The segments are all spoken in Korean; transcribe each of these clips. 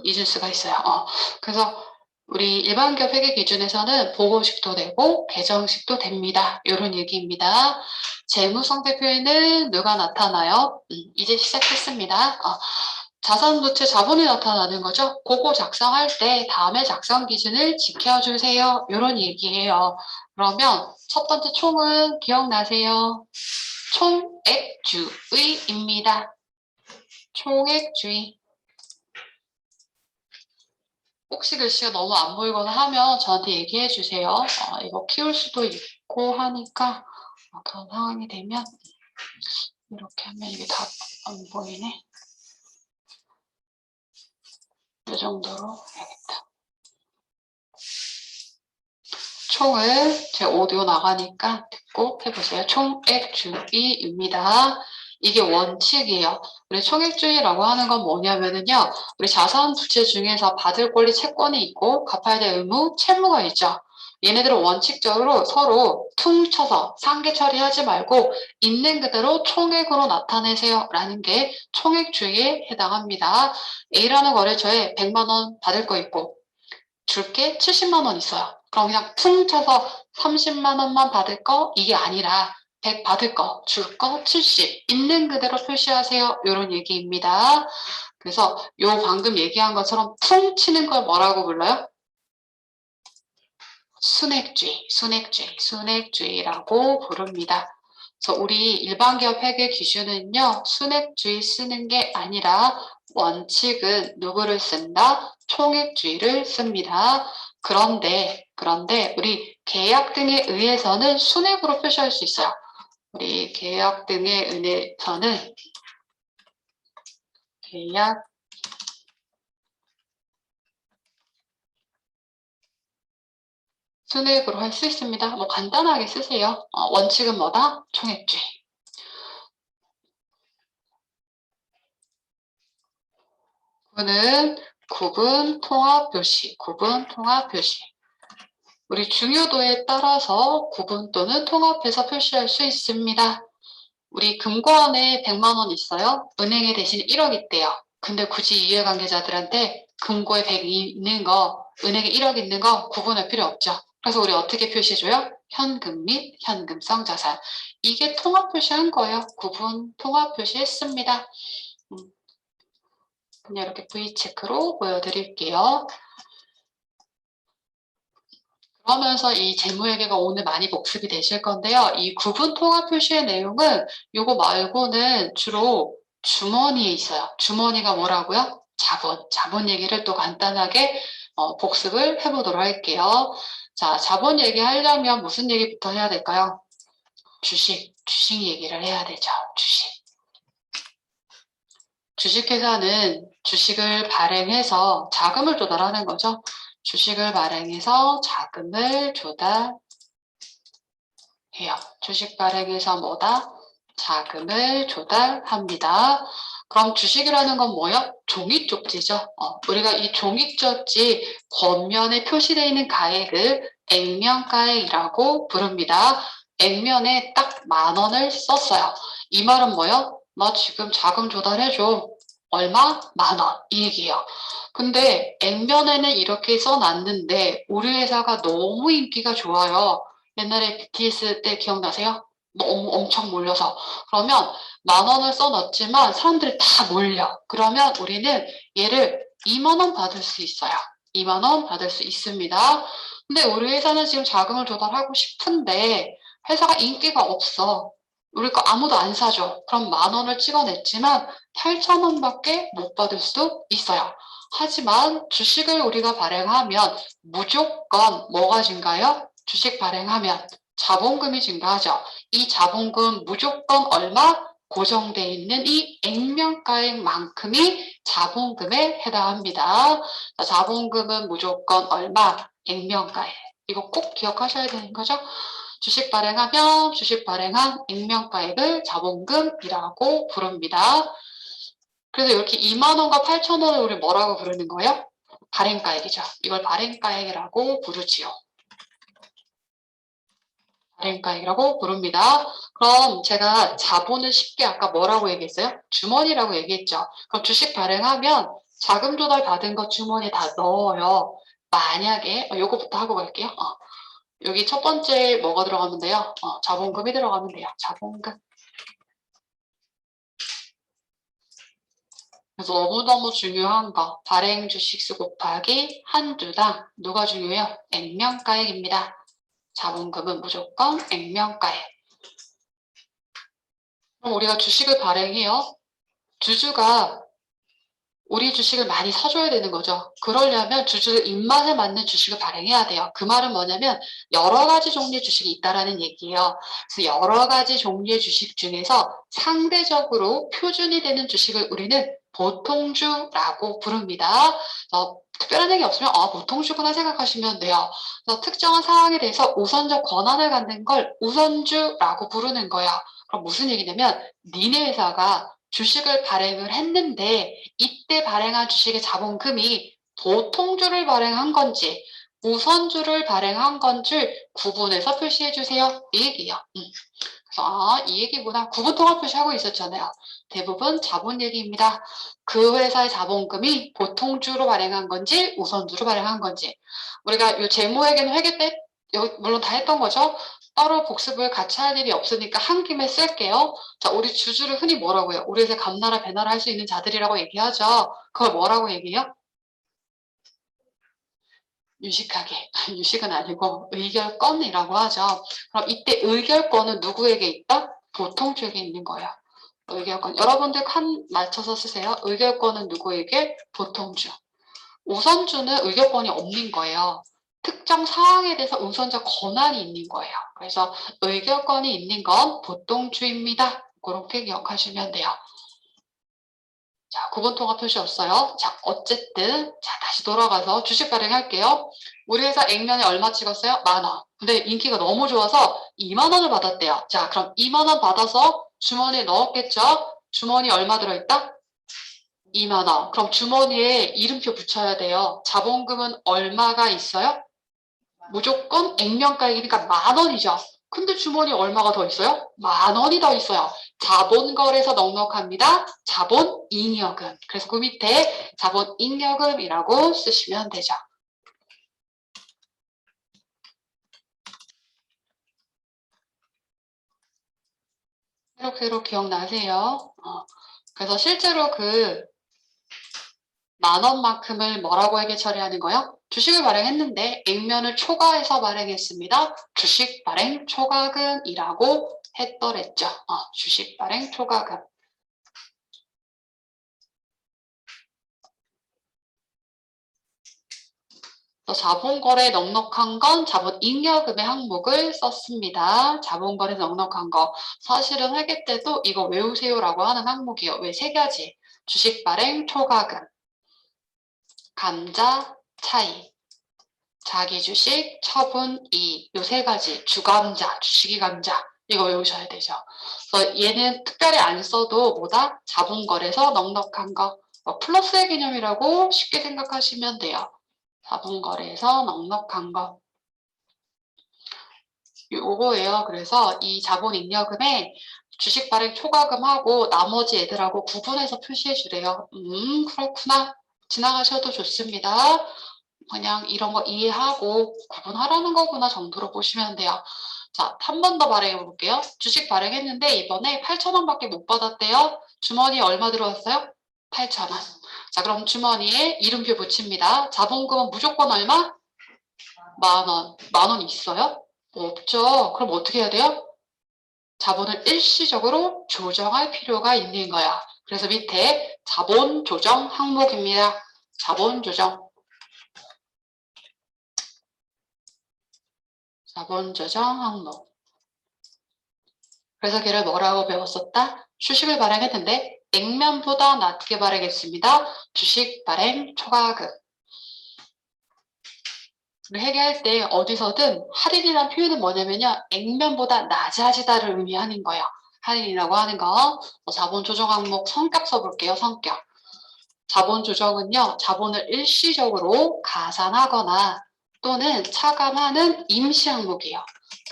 잊을 수가 있어요. 그래서 우리 일반 기업 회계 기준에서는 보고식도 되고 계정식도 됩니다. 이런 얘기입니다. 재무상태표에는 누가 나타나요? 이제 시작했습니다. 자산부채 자본이 나타나는 거죠. 그거 작성할 때 다음에 작성 기준을 지켜주세요. 이런 얘기예요. 그러면 첫 번째 총은 기억나세요? 총액주의입니다. 총액주의. 혹시 글씨가 너무 안 보이거나 하면 저한테 얘기해 주세요. 이거 키울 수도 있고 하니까 그런 상황이 되면 이렇게 하면 이게 다 안 보이네. 이 정도로 해야겠다. 총을 제 오디오 나가니까 듣고 해보세요. 총액주의입니다. 이게 원칙이에요. 우리 총액주의라고 하는 건 뭐냐면은요. 우리 자산 부채 중에서 받을 권리 채권이 있고 갚아야 될 의무 채무가 있죠. 얘네들은 원칙적으로 서로 퉁쳐서 상계 처리하지 말고 있는 그대로 총액으로 나타내세요 라는 게 총액주의에 해당합니다. A라는 거래처에 100만 원 받을 거 있고 줄게 70만 원 있어요. 그럼 그냥 퉁쳐서 30만 원만 받을 거 이게 아니라 100 받을 거, 줄 거 70 있는 그대로 표시하세요. 이런 얘기입니다. 그래서 요 방금 얘기한 것처럼 퉁치는 걸 뭐라고 불러요? 순액주의라고 부릅니다. 그래서 우리 일반 기업 회계 기준은요, 순액주의 쓰는 게 아니라 원칙은 누구를 쓴다? 총액주의를 씁니다. 그런데 우리 계약 등에 의해서는 순액으로 표시할 수 있어요. 우리 계약 등에 의해서는 계약 순액으로 할 수 있습니다. 뭐 간단하게 쓰세요. 원칙은 뭐다? 총액주의. 구분은 구분 통합 표시. 우리 중요도에 따라서 구분 또는 통합해서 표시할 수 있습니다. 우리 금고원에 100만 원 있어요. 은행에 대신 1억 있대요. 근데 굳이 이해관계자들한테 금고에 100이 있는 거, 은행에 1억 있는 거 구분할 필요 없죠. 그래서 우리 어떻게 표시해줘요? 현금 및 현금성 자산. 이게 통합 표시한 거예요. 구분 통합 표시했습니다. 그냥 이렇게 V체크로 보여드릴게요. 그러면서 이 재무회계가 오늘 많이 복습이 되실 건데요. 이 구분 통합 표시의 내용은 이거 말고는 주로 주머니에 있어요. 주머니가 뭐라고요? 자본 얘기를 또 간단하게 복습을 해보도록 할게요. 자, 자본 얘기하려면 무슨 얘기부터 해야 될까요? 주식 얘기를 해야 되죠. 주식회사는 주식을 발행해서 자금을 조달하는 거죠. 주식을 발행해서 자금을 조달해요. 주식 발행해서 뭐다? 자금을 조달합니다. 그럼 주식이라는 건 뭐요? 종이쪽지죠. 우리가 이 종이쪽지 겉면에 표시되어 있는 가액을 액면가액이라고 부릅니다. 액면에 딱 10,000원을 썼어요. 이 말은 뭐요? 나 지금 자금 조달해줘. 얼마? 10,000원. 이 얘기예요. 근데 액면에는 이렇게 써놨는데 우리 회사가 너무 인기가 좋아요. 옛날에 BTS 때 기억나세요? 너무 엄청 몰려서. 그러면 10,000원을 써놨지만 사람들이 다 몰려. 그러면 우리는 얘를 20,000원 받을 수 있어요. 20,000원 받을 수 있습니다. 근데 우리 회사는 지금 자금을 조달하고 싶은데 회사가 인기가 없어. 우리 거 아무도 안 사줘. 그럼 10,000원을 찍어냈지만 8,000원밖에 못 받을 수도 있어요. 하지만 주식을 우리가 발행하면 무조건 뭐가 증가요? 주식 발행하면 자본금이 증가하죠. 이 자본금 무조건 얼마? 고정되어 있는 이 액면가액만큼이 자본금에 해당합니다. 자, 자본금은 무조건 얼마? 액면가액. 이거 꼭 기억하셔야 되는 거죠. 주식 발행하면 주식 발행한 액면가액을 자본금이라고 부릅니다. 그래서 이렇게 20,000원과 8,000원을 우리 뭐라고 부르는 거예요? 발행가액이죠. 이걸 발행가액이라고 부르지요. 발행가액이라고 부릅니다. 그럼 제가 자본을 쉽게 아까 뭐라고 얘기했어요? 주머니라고 얘기했죠. 그럼 주식 발행하면 자금 조달 받은 거 주머니에 다 넣어요. 만약에 요거부터 하고 갈게요. 여기 첫 번째 뭐가 들어가면 돼요? 자본금이 들어가면 돼요. 자본금. 그래서 너무너무 중요한 거 발행 주식수 곱하기 한 주당 누가 중요해요? 액면가액입니다. 자본금은 무조건 액면가액. 그럼 우리가 주식을 발행해요. 주주가 우리 주식을 많이 사줘야 되는 거죠. 그러려면 주주 입맛에 맞는 주식을 발행해야 돼요. 그 말은 뭐냐면 여러 가지 종류의 주식이 있다라는 얘기예요. 그래서 여러 가지 종류의 주식 중에서 상대적으로 표준이 되는 주식을 우리는 보통주라고 부릅니다. 특별한 얘기 없으면 보통주구나 생각하시면 돼요. 그래서 특정한 상황에 대해서 우선적 권한을 갖는 걸 우선주라고 부르는 거예요. 그럼 무슨 얘기냐면 니네 회사가 주식을 발행을 했는데 이때 발행한 주식의 자본금이 보통주를 발행한 건지 우선주를 발행한 건지 구분해서 표시해 주세요. 이 얘기예요. 그래서 이 얘기구나. 구분 통합 표시하고 있었잖아요. 대부분 자본 얘기입니다. 그 회사의 자본금이 보통주로 발행한 건지 우선주로 발행한 건지. 우리가 이 재무회계는 회계 때 물론 다 했던 거죠. 따로 복습을 같이 할 일이 없으니까 한 김에 쓸게요. 자, 우리 주주를 흔히 뭐라고 해요? 우리 회사 감나라 배나라 할 수 있는 자들이라고 얘기하죠. 그걸 뭐라고 얘기해요? 유식하게. 유식은 아니고 의결권이라고 하죠. 그럼 이때 의결권은 누구에게 있다? 보통주에게 있는 거예요. 의결권. 여러분들 칸 맞춰서 쓰세요. 의결권은 누구에게? 보통주. 우선주는 의결권이 없는 거예요. 특정 사항에 대해서 우선적 권한이 있는 거예요. 그래서 의결권이 있는 건 보통주입니다. 그렇게 기억하시면 돼요. 자, 구분 통합 표시 없어요. 자, 어쨌든 자 다시 돌아가서 주식 발행할게요. 우리 회사 액면에 얼마 찍었어요? 10,000원. 근데 인기가 너무 좋아서 20,000원을 받았대요. 자, 그럼 20,000원 받아서 주머니에 넣었겠죠? 주머니 얼마 들어있다? 20,000원. 그럼 주머니에 이름표 붙여야 돼요. 자본금은 얼마가 있어요? 무조건 액면가액이니까 10,000원이죠. 근데 주머니에 얼마가 더 있어요? 10,000원이 더 있어요. 자본거래에서 넉넉합니다. 자본잉여금. 그래서 그 밑에 자본잉여금이라고 쓰시면 되죠. 이렇게 기억나세요? 그래서 실제로 그 10,000원만큼을 뭐라고 회계 처리하는 거요? 주식을 발행했는데 액면을 초과해서 발행했습니다. 주식 발행 초과금이라고 했더랬죠. 주식 발행 초과금. 자본거래에 넉넉한 건 자본잉여금의 항목을 썼습니다. 자본거래에 넉넉한 거. 사실은 회계 때도 이거 외우세요라고 하는 항목이에요. 왜 세 가지? 주식 발행 초과금, 감자 차익, 자기 주식 처분 이익. 요 세 가지. 주감자, 주식이 감자. 이거 외우셔야 되죠. 그래서 얘는 특별히 안 써도 뭐다? 자본거래에서 넉넉한 거. 플러스의 개념이라고 쉽게 생각하시면 돼요. 자본거래에서 넉넉한 거. 요거예요. 그래서 이 자본잉여금에 주식 발행 초과금하고 나머지 애들하고 구분해서 표시해 주래요. 그렇구나. 지나가셔도 좋습니다. 그냥 이런 거 이해하고 구분하라는 거구나 정도로 보시면 돼요. 자, 한 번 더 발행해 볼게요. 주식 발행했는데 이번에 8,000원밖에 못 받았대요. 주머니에 얼마 들어왔어요? 8,000원. 자, 그럼 주머니에 이름표 붙입니다. 자본금은 무조건 얼마? 10,000원. 10,000원 있어요? 없죠. 그럼 어떻게 해야 돼요? 자본을 일시적으로 조정할 필요가 있는 거야. 그래서 밑에 자본 조정 항목입니다. 자본 조정. 자본 조정 항목. 그래서 걔를 뭐라고 배웠었다? 주식을 발행했는데 액면보다 낮게 발행했습니다. 주식 발행 초과금. 회계할 때 어디서든 할인이라는 표현은 뭐냐면요. 액면보다 낮아지다를 의미하는 거예요. 할인이라고 하는 거. 자본 조정 항목 성격 써볼게요. 성격. 자본 조정은요. 자본을 일시적으로 가산하거나 또는 차감하는 임시 항목이에요.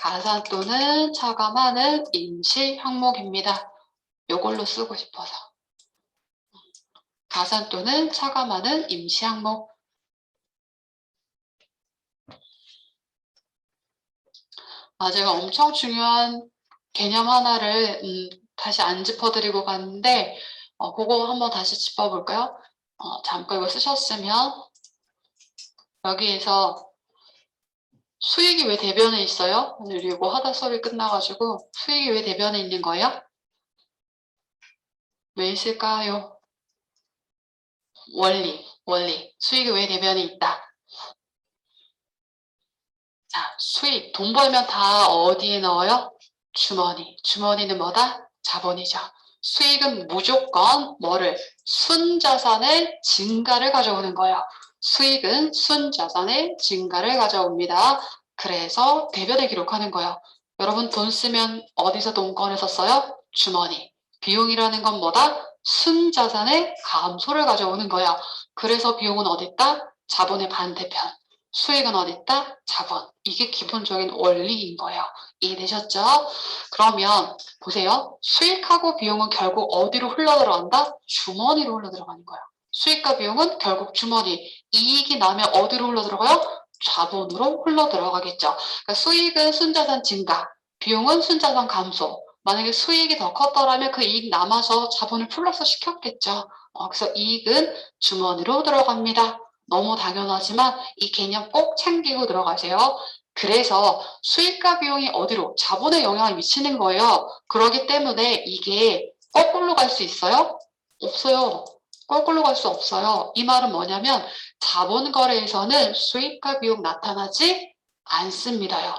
가산 또는 차감하는 임시 항목입니다. 요걸로 쓰고 싶어서. 가산 또는 차감하는 임시 항목. 제가 엄청 중요한 개념 하나를 다시 안 짚어드리고 갔는데 그거 한번 다시 짚어볼까요? 잠깐 이거 쓰셨으면 여기에서 수익이 왜 대변에 있어요? 오늘 이거 하다 수업이 끝나가지고 수익이 왜 대변에 있는 거예요? 왜 있을까요? 원리. 수익이 왜 대변에 있다? 자, 수익, 돈 벌면 다 어디에 넣어요? 주머니. 주머니는 뭐다? 자본이죠. 수익은 무조건 뭐를? 순자산의 증가를 가져오는 거예요. 수익은 순자산의 증가를 가져옵니다. 그래서 대변에 기록하는 거예요. 여러분 돈 쓰면 어디서 돈 꺼내서 써요? 주머니. 비용이라는 건 뭐다? 순자산의 감소를 가져오는 거야. 그래서 비용은 어디 있다? 자본의 반대편. 수익은 어디 있다? 자본. 이게 기본적인 원리인 거예요. 이해되셨죠? 그러면 보세요. 수익하고 비용은 결국 어디로 흘러들어간다? 주머니로 흘러들어가는 거예요. 수익과 비용은 결국 주머니. 이익이 나면 어디로 흘러들어가요? 자본으로 흘러들어가겠죠. 그러니까 수익은 순자산 증가, 비용은 순자산 감소. 만약에 수익이 더 컸더라면 그 이익 남아서 자본을 플러스 시켰겠죠. 그래서 이익은 주머니로 들어갑니다. 너무 당연하지만 이 개념 꼭 챙기고 들어가세요. 그래서 수익과 비용이 어디로? 자본에 영향을 미치는 거예요. 그렇기 때문에 이게 거꾸로 갈 수 있어요? 없어요. 거꾸로 갈 수 없어요. 이 말은 뭐냐면 자본 거래에서는 수익과 비용 나타나지 않습니다요.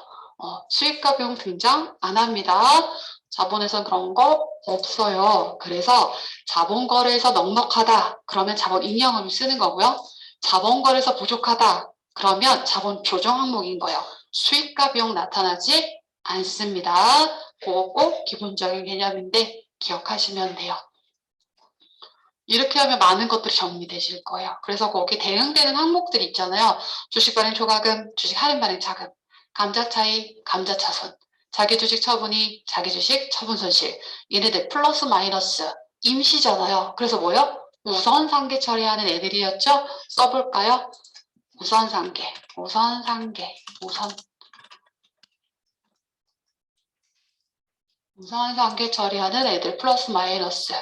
수익과 비용 등장 안 합니다. 자본에선 그런 거 없어요. 그래서 자본 거래에서 넉넉하다. 그러면 자본 잉여금을 쓰는 거고요. 자본 거래에서 부족하다. 그러면 자본 조정 항목인 거예요. 수익과 비용 나타나지 않습니다. 그거 꼭 기본적인 개념인데 기억하시면 돼요. 이렇게 하면 많은 것들이 정리되실 거예요. 그래서 거기 대응되는 항목들이 있잖아요. 주식 발행 초과금, 주식 할인 발행 차금, 감자 차이, 감자 차손, 자기 주식 처분이, 자기 주식 처분 손실. 얘네들 플러스 마이너스 임시잖아요. 그래서 뭐요? 우선 상계 처리하는 애들이었죠? 써볼까요? 우선 상계, 우선 상계 처리하는 애들 플러스 마이너스.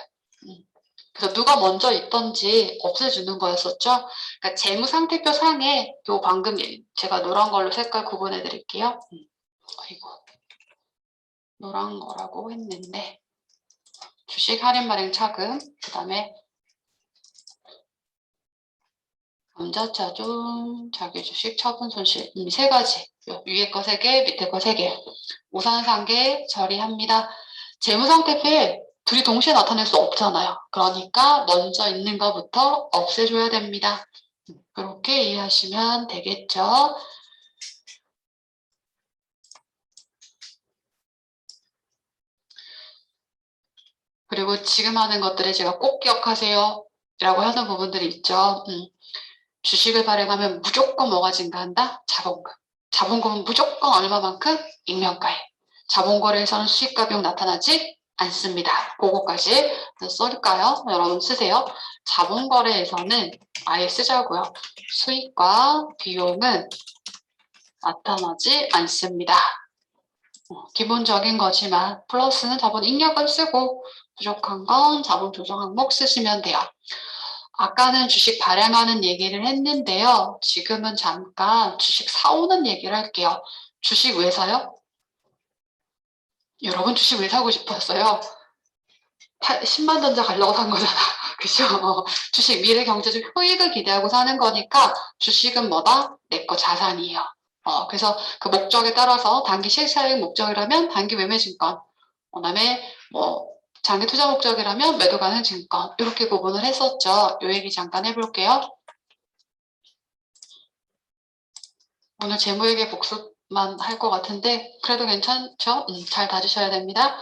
그래서 누가 먼저 있던지 없애주는 거였었죠. 그러니까 재무상태표 상에 요 방금 제가 노란 걸로 색깔 구분해 드릴게요. 아이고 노란 거라고 했는데 주식 할인 발행 차금, 그 다음에 감자차존, 자기 주식 처분 손실 세 가지. 위에 거 3개, 밑에 거 3개. 우선 상계 처리합니다. 재무상태표에 둘이 동시에 나타낼 수 없잖아요. 그러니까 먼저 있는 것부터 없애줘야 됩니다. 그렇게 이해하시면 되겠죠. 그리고 지금 하는 것들을 제가 꼭 기억하세요 라고 하는 부분들이 있죠. 주식을 발행하면 무조건 뭐가 증가한다? 자본금. 자본금은 무조건 얼마만큼? 익명가액. 자본거래에서는 수익과 비용 나타나지 않습니다. 그거까지 써릴까요? 여러분 쓰세요. 자본거래에서는 아예 쓰자고요. 수익과 비용은 나타나지 않습니다. 기본적인 거지만 플러스는 자본 입력을 쓰고 부족한 건 자본 조정 항목 쓰시면 돼요. 아까는 주식 발행하는 얘기를 했는데요. 지금은 잠깐 주식 사오는 얘기를 할게요. 주식 왜 사요? 여러분 주식 왜 사고 싶었어요? 10만 전자 가려고 산 거잖아. 그죠? 주식 미래 경제적 효익을 기대하고 사는 거니까 주식은 뭐다? 내 거 자산이에요. 그래서 그 목적에 따라서 단기 실차익 목적이라면 단기 매매증권, 그다음에 뭐 장기 투자 목적이라면 매도 가능 증권 이렇게 구분을 했었죠. 요 얘기 잠깐 해볼게요. 오늘 재무회계 복습만 할 것 같은데 그래도 괜찮죠? 잘 다주셔야 됩니다.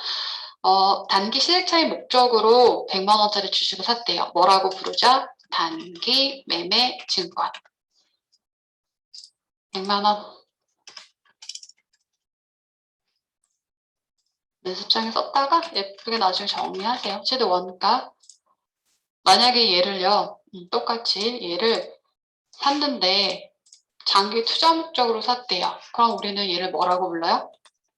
단기 시액차익 목적으로 100만 원짜리 주식을 샀대요. 뭐라고 부르죠? 단기 매매 증권. 100만 원. 연습장에 썼다가 예쁘게 나중에 정리하세요. 최대 원가. 만약에 얘를요, 똑같이 얘를 샀는데 장기 투자 목적으로 샀대요. 그럼 우리는 얘를 뭐라고 불러요?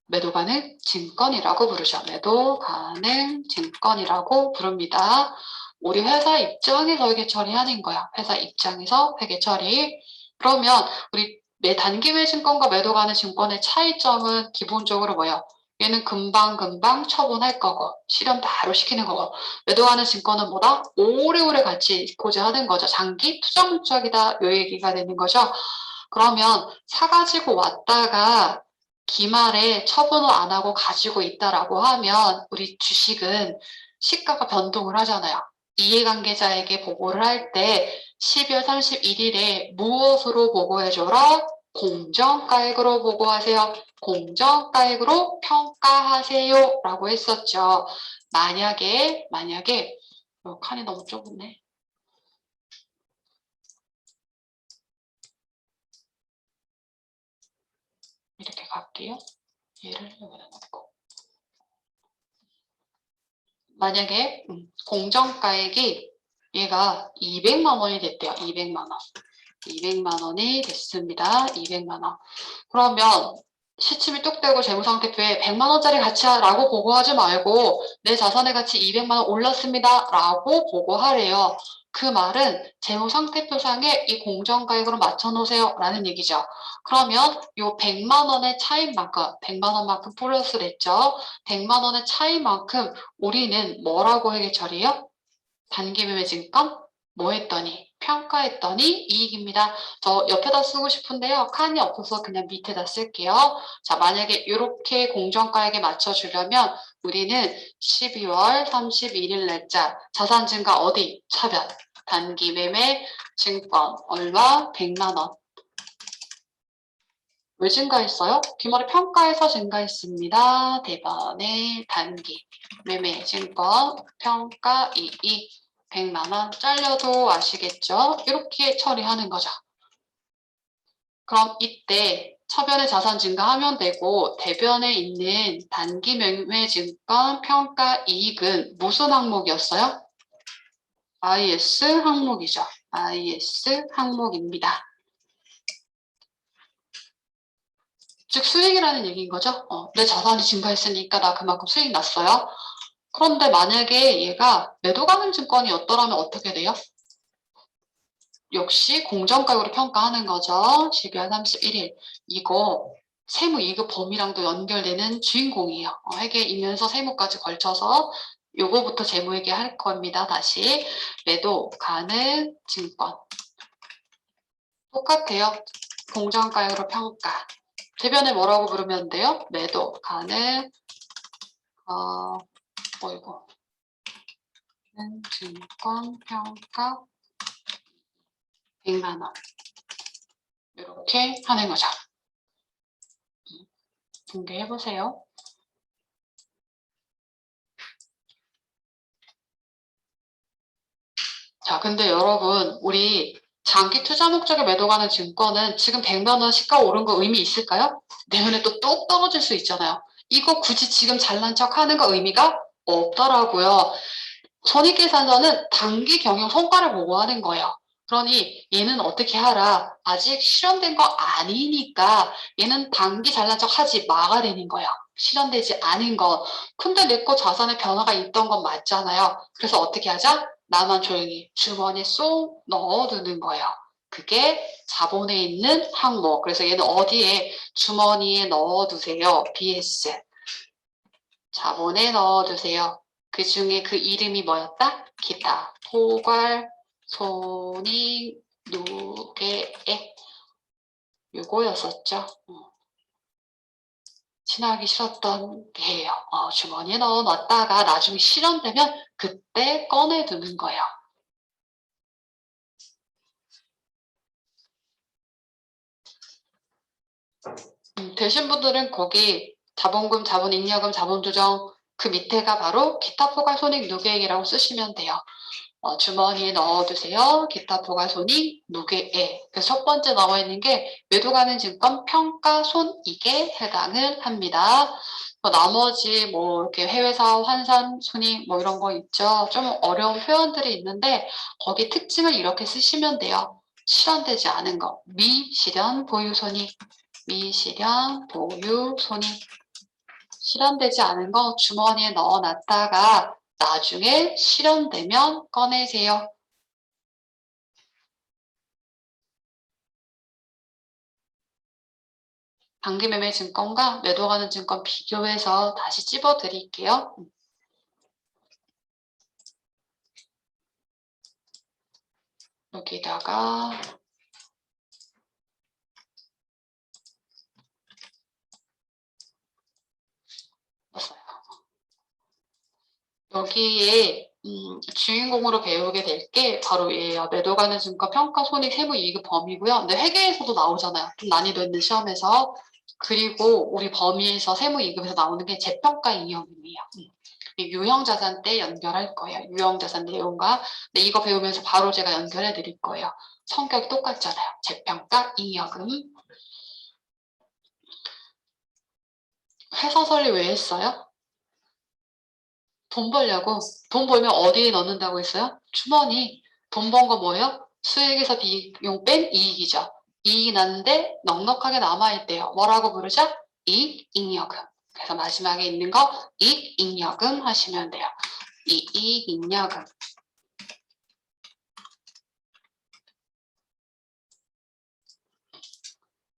매도 가능 증권이라고 부르죠. 매도 가능 증권이라고 부릅니다. 우리 회사 입장에서 회계 처리하는 거야. 회사 입장에서 회계 처리. 그러면 우리 단기 매증권과 매도 가능 증권의 차이점은 기본적으로 뭐예요? 얘는 금방 처분할 거고 실현 바로 시키는 거고 매도 가능 증권은 뭐다? 오래오래 같이 있고자 하는 거죠. 장기 투자 목적이다. 요 얘기가 되는 거죠. 그러면 사가지고 왔다가 기말에 처분을 안 하고 가지고 있다라고 하면 우리 주식은 시가가 변동을 하잖아요. 이해관계자에게 보고를 할 때 12월 31일에 무엇으로 보고해줘라? 공정가액으로 보고하세요. 공정가액으로 평가하세요. 라고 했었죠. 만약에 칸이 너무 좁네. 이렇게 갈게요. 얘를 여기다 놓고. 만약에 공정가액이 얘가 200만 원이 됐대요. 200만 원. 200만 원이 됐습니다. 200만 원. 그러면 시침이 뚝 떼고 재무상태표에 100만 원짜리 가치라고 보고하지 말고 내 자산의 가치 200만 원 올랐습니다. 라고 보고하래요. 그 말은 재무상태표상에 이 공정가액으로 맞춰놓으세요. 라는 얘기죠. 그러면 요 100만 원의 차이만큼 100만 원만큼 플러스 됐죠. 100만 원의 차이만큼 우리는 뭐라고 회계 처리해요? 단기매매증권 뭐 했더니 평가했더니 이익입니다. 저 옆에다 쓰고 싶은데요. 칸이 없어서 그냥 밑에다 쓸게요. 자, 만약에 이렇게 공정가액에 맞춰주려면 우리는 12월 31일 날짜 자산 증가 어디? 차변. 단기매매 증권 얼마? 100만 원. 왜 증가했어요? 기말에 평가에서 증가했습니다. 대번에 단기 매매 증권 평가 이익 100만 원 잘려도 아시겠죠? 이렇게 처리하는 거죠. 그럼 이때 처변의 자산 증가하면 되고 대변에 있는 단기 매매 증권 평가 이익은 무슨 항목이었어요? IS 항목이죠. IS 항목입니다. 즉 수익이라는 얘기인 거죠. 내 자산이 증가했으니까 나 그만큼 수익 났어요. 그런데 만약에 얘가 매도 가능 증권이었더라면 어떻게 돼요? 역시 공정가격으로 평가하는 거죠. 12월 31일. 이거 세무 2급 범위랑도 연결되는 주인공이에요. 회계이면서 세무까지 걸쳐서 요거부터 재무회계 할 겁니다. 다시 매도 가능 증권. 똑같아요. 공정가격으로 평가. 대변에 뭐라고 부르면 돼요? 매도 가능 뭐이고 증권 평가 100만 원. 이렇게 하는 거죠. 공개해 보세요. 자, 근데 여러분, 우리 장기 투자 목적에 매도 가는 증권은 지금 100만 원 시가 오른 거 의미 있을까요? 내년에 또 뚝 떨어질 수 있잖아요. 이거 굳이 지금 잘난 척 하는 거 의미가 없더라고요. 손익계산서는 단기 경영 성과를 보고하는 거예요. 그러니 얘는 어떻게 하라. 아직 실현된 거 아니니까 얘는 단기 잘난 척 하지 마가 되는 거예요. 실현되지 않은 거. 근데 내 거 자산에 변화가 있던 건 맞잖아요. 그래서 어떻게 하자? 나만 조용히 주머니에 쏙 넣어두는 거예요. 그게 자본에 있는 항목. 그래서 얘는 어디에? 주머니에 넣어두세요. BS. 자본에 넣어두세요. 그 중에 그 이름이 뭐였다? 기타, 포괄, 손익, 누계액. 요거였었죠. 친하기 싫었던 게예요. 주머니에 넣어놨다가 나중에 실현되면 그때 꺼내두는 거예요. 되신 분들은 거기 자본금, 자본잉여금, 자본조정 그 밑에가 바로 기타 포괄 손익 누계액이라고 쓰시면 돼요. 주머니에 넣어두세요. 기타 포괄 손익 누계액. 그래서 첫 번째 나와 있는 게 매도 가능 증권 평가 손익에 해당을 합니다. 나머지 뭐 이렇게 해외사업, 환산, 순익 뭐 이런 거 있죠. 좀 어려운 표현들이 있는데 거기 특징을 이렇게 쓰시면 돼요. 실현되지 않은 거. 미실현, 보유손익. 미실현, 보유손익. 실현되지 않은 거 주머니에 넣어놨다가 나중에 실현되면 꺼내세요. 단기매매 증권과 매도가는 증권 비교해서 다시 찝어드릴게요. 여기다가 넣었어요. 여기에 주인공으로 배우게 될 게 바로 얘예요. 매도가는 증권 평가 손익 세무 이익 범위고요. 근데 회계에서도 나오잖아요. 좀 난이도 있는 시험에서. 그리고 우리 범위에서 세무 이익에서 나오는 게 재평가 잉여금이에요. 유형 자산 때 연결할 거예요. 유형 자산 내용과. 근데 이거 배우면서 바로 제가 연결해 드릴 거예요. 성격이 똑같잖아요. 재평가 잉여금. 회사 설립 왜 했어요? 돈 벌려고. 돈 벌면 어디에 넣는다고 했어요? 주머니. 돈 번 거 뭐예요? 수익에서 비용 뺀 이익이죠. 이익이 났는데 넉넉하게 남아있대요. 뭐라고 부르죠? 이익잉여금. 그래서 마지막에 있는 거 이익잉여금 하시면 돼요. 이익잉여금.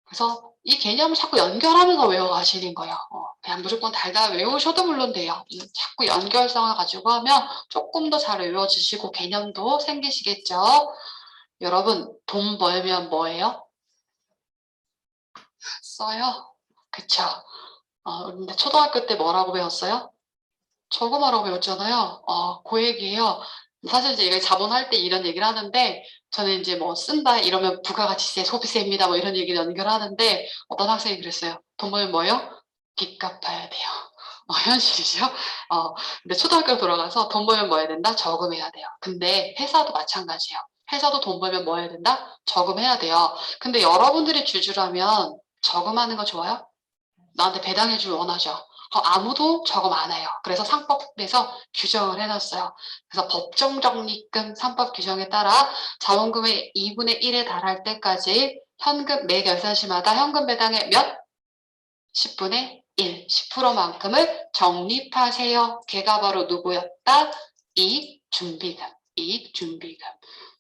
그래서 이 개념을 자꾸 연결하면서 외워가시는 거예요. 그냥 무조건 달달 외우셔도 물론 돼요. 자꾸 연결성을 가지고 하면 조금 더 잘 외워지시고 개념도 생기시겠죠. 여러분, 돈 벌면 뭐예요? 써요? 그쵸? 근데 초등학교 때 뭐라고 배웠어요? 저금하라고 배웠잖아요. 그 얘기예요. 사실 이제 이거 자본할 때 이런 얘기를 하는데 저는 이제 뭐 쓴다 이러면 부가가치세, 소비세입니다. 뭐 이런 얘기를 연결하는데 어떤 학생이 그랬어요. 돈 벌면 뭐예요? 빚 갚아야 돼요. 현실이죠. 근데 초등학교 돌아가서 돈 벌면 뭐 해야 된다? 저금해야 돼요. 근데 회사도 마찬가지예요. 회사도 돈 벌면 뭐 해야 된다? 저금해야 돼요. 근데 여러분들이 주주라면 저금하는 거 좋아요? 나한테 배당해주길 원하죠. 아무도 저금 안 해요. 그래서 상법에서 규정을 해놨어요. 그래서 법정적립금 3법 규정에 따라 자본금의 2분의 1에 달할 때까지 현금 매 결산시마다 현금 배당의 몇? 10분의 1, 10%만큼을 적립하세요. 걔가 바로 누구였다? 이익준비금, 이익준비금.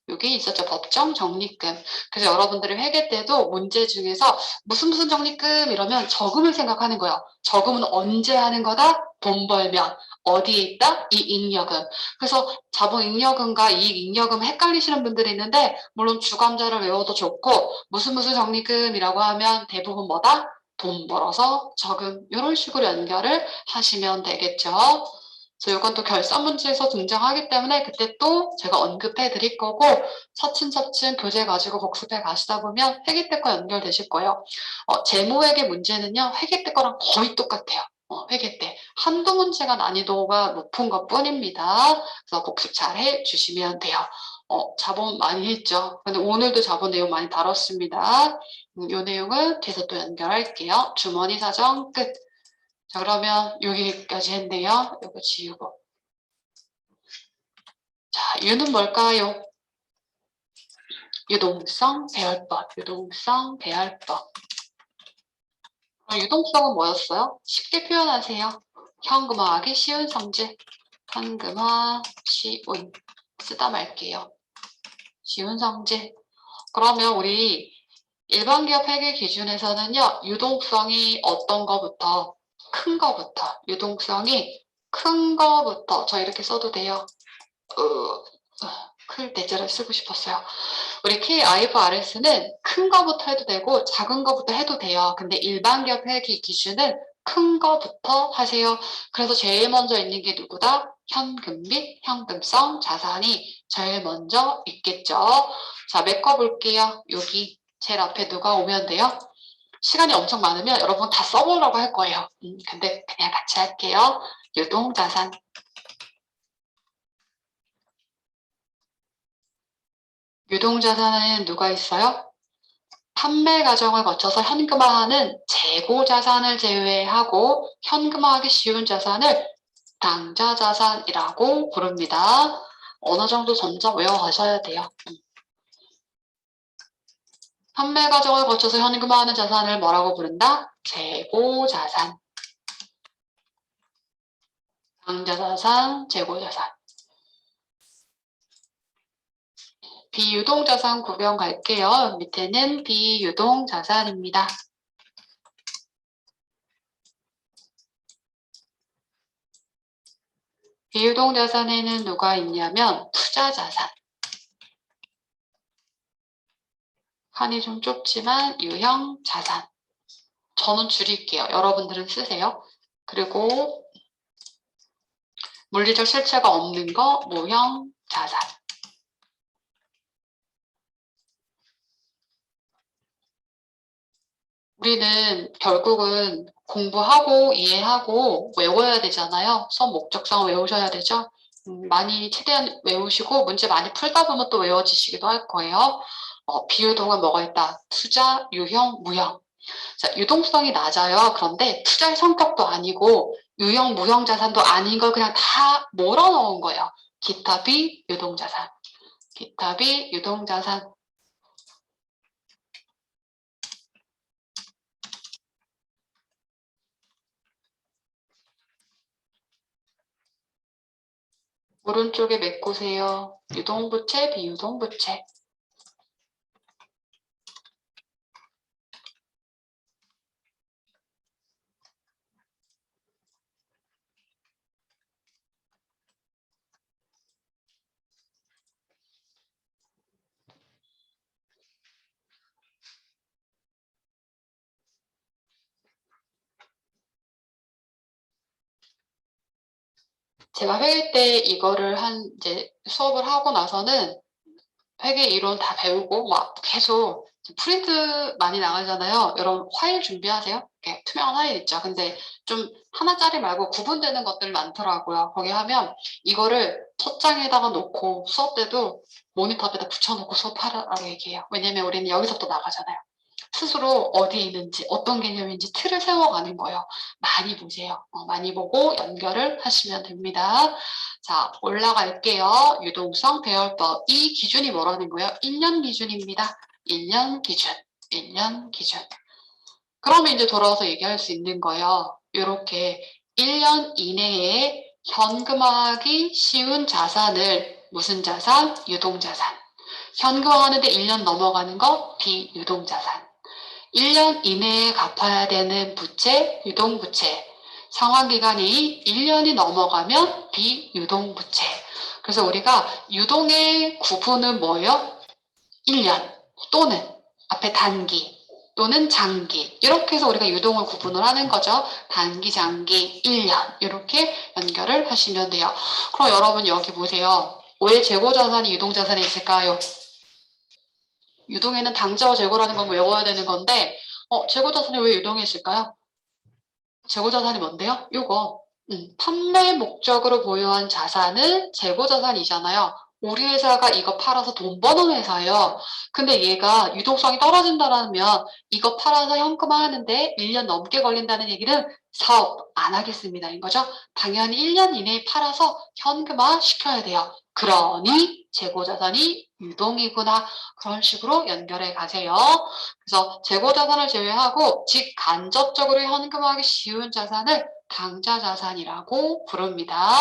여기 있었죠. 법정 적립금. 그래서 여러분들이 회계 때도 문제 중에서 무슨 적립금 이러면 저금을 생각하는 거예요. 저금은 언제 하는 거다? 돈 벌면. 어디에 있다? 이익잉여금. 그래서 자본잉여금과 이익잉여금 헷갈리시는 분들이 있는데 물론 주감자를 외워도 좋고 무슨 적립금이라고 하면 대부분 뭐다? 돈 벌어서 저금 이런 식으로 연결을 하시면 되겠죠. 그래서 이건 또 결산 문제에서 등장하기 때문에 그때 또 제가 언급해 드릴 거고 차츰차츰 교재 가지고 복습해 가시다 보면 회계 때과 연결되실 거예요. 재무회계 문제는요. 회계 때 거랑 거의 똑같아요. 회계 때 한두 문제가 난이도가 높은 것 뿐입니다. 그래서 복습 잘 해주시면 돼요. 자본 많이 했죠. 근데 오늘도 자본 내용 많이 다뤘습니다. 이 내용은 뒤에서 또 연결할게요. 주머니 사정 끝. 자, 그러면 여기까지 했네요. 이거 지우고. 자, 유는 뭘까요? 유동성 배열법, 유동성 배열법. 유동성은 뭐였어요? 쉽게 표현하세요. 현금화하기 쉬운 성질. 현금화 쉬운. 쓰다 말게요. 쉬운 성질. 그러면 우리 일반 기업 회계 기준에서는요, 유동성이 어떤 거부터? 큰 거부터. 유동성이 큰 거부터. 저 이렇게 써도 돼요. 클 대자를 쓰고 싶었어요. 우리 KIFRS는 큰 거부터 해도 되고 작은 거부터 해도 돼요. 근데 일반 기업 회계 기준은 큰 거부터 하세요. 그래서 제일 먼저 있는 게 누구다? 현금 및 현금성 자산이 제일 먼저 있겠죠. 자, 메꿔볼게요. 여기 제일 앞에 누가 오면 돼요? 시간이 엄청 많으면 여러분 다 써보려고 할 거예요. 근데 그냥 같이 할게요. 유동자산. 유동자산은 누가 있어요? 판매 과정을 거쳐서 현금화하는 재고 자산을 제외하고 현금화하기 쉬운 자산을 당좌 자산이라고 부릅니다. 어느 정도 점점 외워가셔야 돼요. 판매 과정을 거쳐서 현금화하는 자산을 뭐라고 부른다? 재고 자산. 당좌 자산, 재고 자산. 비유동 자산 구경 갈게요. 밑에는 비유동 자산입니다. 비유동 자산에는 누가 있냐면 투자 자산. 칸이 좀 좁지만 유형 자산. 저는 줄일게요. 여러분들은 쓰세요. 그리고 물리적 실체가 없는 거 무형 자산. 우리는 결국은 공부하고 이해하고 외워야 되잖아요. 수업 목적성 외우셔야 되죠. 많이 최대한 외우시고 문제 많이 풀다 보면 또 외워지시기도 할 거예요. 비유동은 뭐가 있다? 투자, 유형, 무형. 자, 유동성이 낮아요. 그런데 투자의 성격도 아니고 유형, 무형 자산도 아닌 걸 그냥 다 몰아넣은 거예요. 기타비, 유동자산. 기타비, 유동자산. 오른쪽에 메꾸세요. 유동부채, 비유동부채. 제가 회계 때 이거를 이제 수업을 하고 나서는 회계 이론 다 배우고 막 계속 프린트 많이 나가잖아요. 여러분 파일 준비하세요. 이렇게 투명한 파일 있죠. 근데 좀 하나짜리 말고 구분되는 것들 많더라고요. 거기 하면 이거를 첫 장에다가 놓고 수업 때도 모니터 앞에다 붙여놓고 수업하라고 얘기해요. 왜냐면 우리는 여기서부터 나가잖아요. 스스로 어디에 있는지 어떤 개념인지 틀을 세워가는 거예요. 많이 보세요. 많이 보고 연결을 하시면 됩니다. 자, 올라갈게요. 유동성 배열법. 이 기준이 뭐라는 거예요? 1년 기준입니다. 1년 기준. 1년 기준. 그러면 이제 돌아와서 얘기할 수 있는 거예요. 이렇게 1년 이내에 현금화하기 쉬운 자산을 무슨 자산? 유동자산. 현금화하는데 1년 넘어가는 거 비유동자산. 1년 이내에 갚아야 되는 부채, 유동부채. 상환기간이 1년이 넘어가면 비유동부채. 그래서 우리가 유동의 구분은 뭐예요? 1년 또는 앞에 단기 또는 장기 이렇게 해서 우리가 유동을 구분을 하는 거죠. 단기, 장기, 1년 이렇게 연결을 하시면 돼요. 그럼 여러분 여기 보세요. 왜 재고자산이 유동자산에 있을까요? 유동에는 당좌와 재고라는 건 외워야 되는 건데 재고자산이 왜 유동에 있을까요? 재고자산이 뭔데요? 요거 판매 목적으로 보유한 자산은 재고자산이잖아요. 우리 회사가 이거 팔아서 돈 버는 회사예요. 근데 얘가 유동성이 떨어진다면 이거 팔아서 현금화하는데 1년 넘게 걸린다는 얘기는 사업 안 하겠습니다인 거죠. 당연히 1년 이내에 팔아서 현금화 시켜야 돼요. 그러니 재고자산이 유동이구나. 그런 식으로 연결해 가세요. 그래서 재고자산을 제외하고 직간접적으로 현금화하기 쉬운 자산을 당좌자산이라고 부릅니다.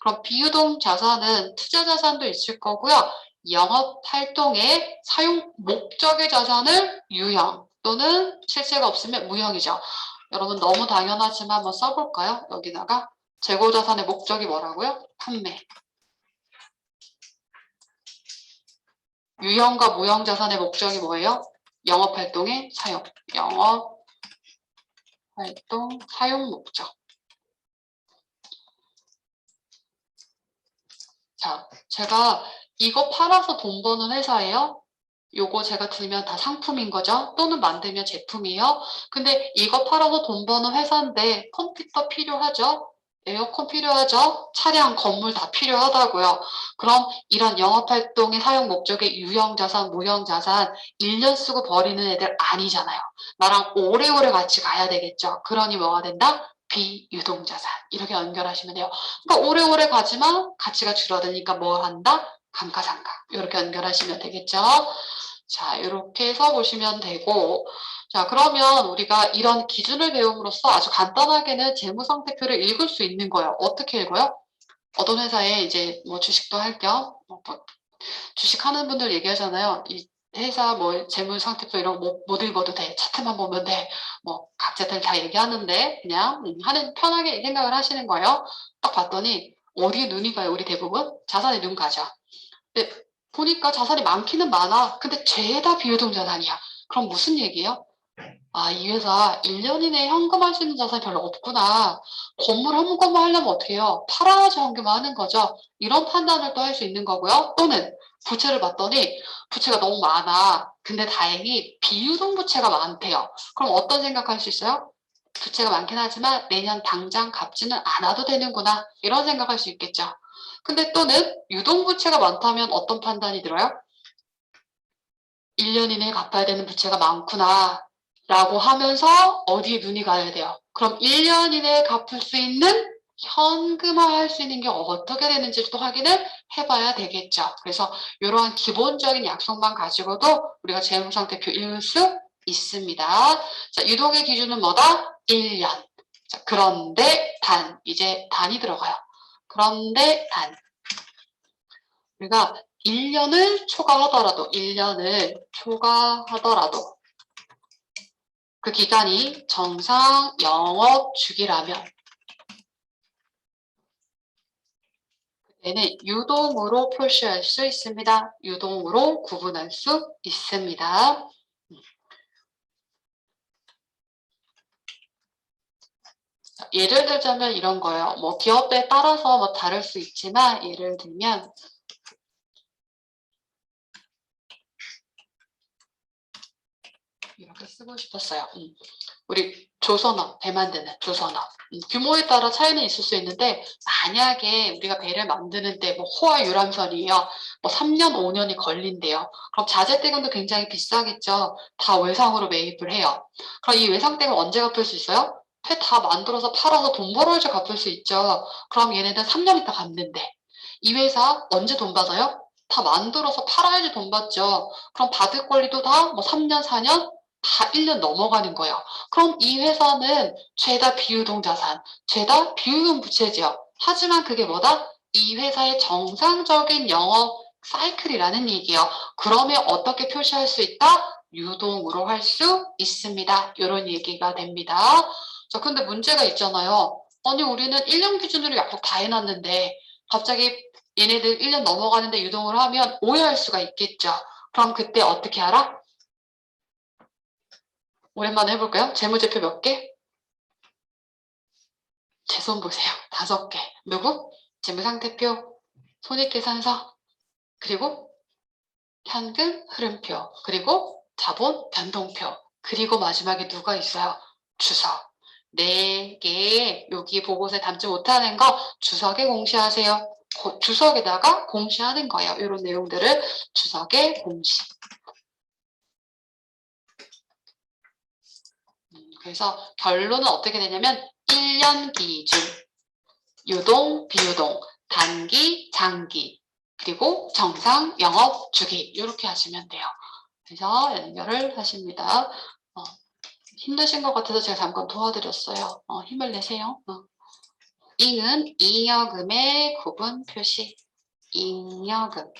그럼 비유동 자산은 투자자산도 있을 거고요. 영업활동의 사용 목적의 자산을 유형 또는 실체가 없으면 무형이죠. 여러분 너무 당연하지만 한번 써볼까요? 여기다가 재고자산의 목적이 뭐라고요? 판매. 유형과 무형 자산의 목적이 뭐예요? 영업활동의 사용. 영업활동 사용 목적. 자, 제가 이거 팔아서 돈 버는 회사예요. 요거 제가 들면 다 상품인 거죠. 또는 만들면 제품이에요. 근데 이거 팔아서 돈 버는 회사인데 컴퓨터 필요하죠. 에어컨 필요하죠? 차량, 건물 다 필요하다고요. 그럼 이런 영업활동의 사용 목적의 유형자산, 무형자산 1년 쓰고 버리는 애들 아니잖아요. 나랑 오래오래 같이 가야 되겠죠. 그러니 뭐가 된다? 비유동자산. 이렇게 연결하시면 돼요. 그러니까 오래오래 가지만 가치가 줄어드니까 뭘 한다? 감가상각. 이렇게 연결하시면 되겠죠. 자, 이렇게 해서 보시면 되고, 자, 그러면 우리가 이런 기준을 배움으로써 아주 간단하게는 재무상태표를 읽을 수 있는 거예요. 어떻게 읽어요? 어떤 회사에 이제 뭐 주식도 할 겸, 주식하는 분들 얘기하잖아요. 이 회사 뭐 재무상태표 이런 거 못 읽어도 돼. 차트만 보면 돼. 뭐 각자들 다 얘기하는데 그냥 하는 편하게 생각을 하시는 거예요. 딱 봤더니 어디에 눈이 가요? 우리 대부분 자산에 눈 가죠. 근데 보니까 자산이 많기는 많아. 근데 죄다 비유동자산이야. 그럼 무슨 얘기예요? 아, 이 회사 1년 이내에 현금할 수 있는 자산이 별로 없구나. 건물 현금화 하려면 어떻게 해요? 팔아야지 현금화하는 거죠. 이런 판단을 또 할 수 있는 거고요. 또는 부채를 봤더니 부채가 너무 많아. 근데 다행히 비유동 부채가 많대요. 그럼 어떤 생각할 수 있어요? 부채가 많긴 하지만 내년 당장 갚지는 않아도 되는구나. 이런 생각할 수 있겠죠. 근데 또는 유동 부채가 많다면 어떤 판단이 들어요? 1년 이내에 갚아야 되는 부채가 많구나 라고 하면서 어디에 눈이 가야 돼요? 그럼 1년 이내에 갚을 수 있는 현금화할 수 있는 게 어떻게 되는지 또 확인을 해봐야 되겠죠. 그래서 이러한 기본적인 약속만 가지고도 우리가 재무상태표 읽을 수 있습니다. 자, 유동의 기준은 뭐다? 1년. 자, 그런데 단, 이제 단이 들어가요. 그런데 단. 우리가 1년을 초과하더라도, 1년을 초과하더라도 그 기간이 정상 영업 주기라면 그때는 유동으로 표시할 수 있습니다. 유동으로 구분할 수 있습니다. 예를 들자면 이런 거예요. 뭐 기업에 따라서 뭐 다를 수 있지만 예를 들면 이렇게 쓰고 싶었어요. 우리 조선업, 배 만드는 조선업. 규모에 따라 차이는 있을 수 있는데 만약에 우리가 배를 만드는데 뭐 호화 유람선이에요. 뭐 3년, 5년이 걸린대요. 그럼 자재대금도 굉장히 비싸겠죠. 다 외상으로 매입을 해요. 그럼 이 외상대금 언제 갚을 수 있어요? 배 다 만들어서 팔아서 돈 벌어야지 갚을 수 있죠. 그럼 얘네들 3년 있다 갚는데 이 회사 언제 돈 받아요? 다 만들어서 팔아야지 돈 받죠. 그럼 받을 권리도 다 뭐 3년, 4년 다 1년 넘어가는 거예요. 그럼 이 회사는 죄다 비유동 자산, 죄다 비유동 부채죠. 하지만 그게 뭐다? 이 회사의 정상적인 영업 사이클이라는 얘기예요. 그러면 어떻게 표시할 수 있다? 유동으로 할 수 있습니다. 이런 얘기가 됩니다. 자, 근데 문제가 있잖아요. 아니, 우리는 1년 기준으로 약속 다 해놨는데 갑자기 얘네들 1년 넘어가는데 유동을 하면 오해할 수가 있겠죠. 그럼 그때 어떻게 알아? 오랜만에 해볼까요? 재무제표 몇 개? 제 손 보세요. 5개. 누구? 재무상태표, 손익계산서, 그리고 현금 흐름표, 그리고 자본 변동표, 그리고 마지막에 누가 있어요? 주석. 4개 여기 보고서에 담지 못하는 거 주석에 공시하세요. 주석에다가 공시하는 거예요. 이런 내용들을 주석에 공시. 그래서 결론은 어떻게 되냐면 1년 기준, 유동, 비유동, 단기, 장기, 그리고 정상 영업 주기 이렇게 하시면 돼요. 그래서 연결을 하십니다. 힘드신 것 같아서 제가 잠깐 도와드렸어요. 힘을 내세요. 잉은 잉여금의 구분 표시. 잉여금.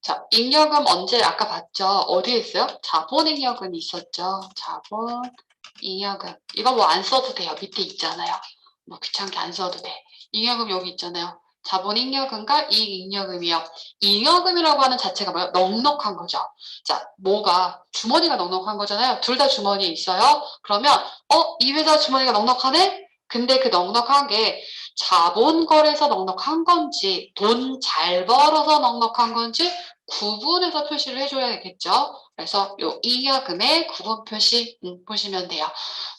자, 잉여금 언제 아까 봤죠? 어디에 있어요? 자본잉여금이 있었죠. 자본잉여금. 이거 뭐 안 써도 돼요. 밑에 있잖아요. 뭐 귀찮게 안 써도 돼. 잉여금 여기 있잖아요. 자본잉여금과 이익잉여금이요. 잉여금이라고 하는 자체가 뭐예요? 넉넉한 거죠. 자, 뭐가 주머니가 넉넉한 거잖아요. 둘 다 주머니에 있어요. 그러면 이 회사 주머니가 넉넉하네? 근데 그 넉넉한 게 자본 거래서 넉넉한 건지 돈 잘 벌어서 넉넉한 건지 구분해서 표시를 해줘야 되겠죠. 그래서 요 잉여금의 구분 표시 보시면 돼요.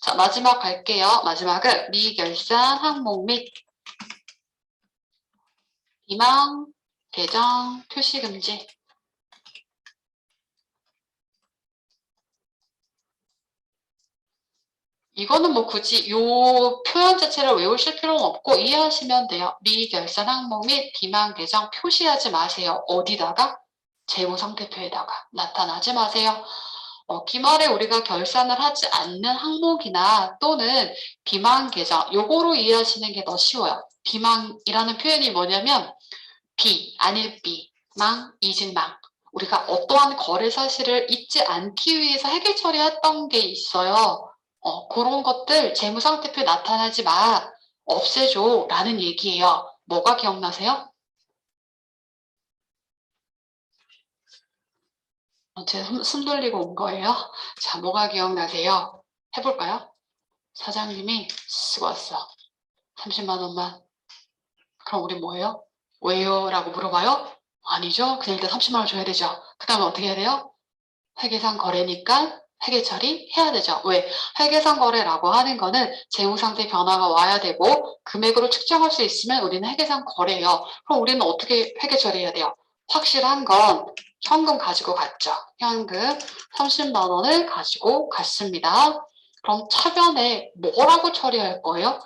자, 마지막 갈게요. 마지막은 미결산 항목 및 비망, 계정, 표시 금지. 이거는 뭐 굳이 요 표현 자체를 외우실 필요는 없고 이해하시면 돼요. 미결산 항목 및 비망 계정 표시하지 마세요. 어디다가? 재무상태표에다가 나타나지 마세요. 기말에 우리가 결산을 하지 않는 항목이나 또는 비망 계정 요거로 이해하시는 게 더 쉬워요. 비망이라는 표현이 뭐냐면 아닐 망, 잊은 망. 우리가 어떠한 거래 사실을 잊지 않기 위해서 해결 처리했던 게 있어요. 그런 것들 재무상태표에 나타나지 마. 없애줘. 라는 얘기예요. 뭐가 기억나세요? 제가 숨 돌리고 온 거예요. 자, 뭐가 기억나세요? 해볼까요? 사장님이 쓰고 왔어. 30만 원만. 그럼 우리 뭐예요? 왜요? 라고 물어봐요? 아니죠. 그냥 일단 30만 원 줘야 되죠. 그 다음에 어떻게 해야 돼요? 회계상 거래니까 회계 처리해야 되죠. 왜? 회계상 거래라고 하는 거는 재무상태 변화가 와야 되고 금액으로 측정할 수 있으면 우리는 회계상 거래예요. 그럼 우리는 어떻게 회계 처리해야 돼요? 확실한 건 현금 가지고 갔죠. 현금 30만 원을 가지고 갔습니다. 그럼 차변에 뭐라고 처리할 거예요?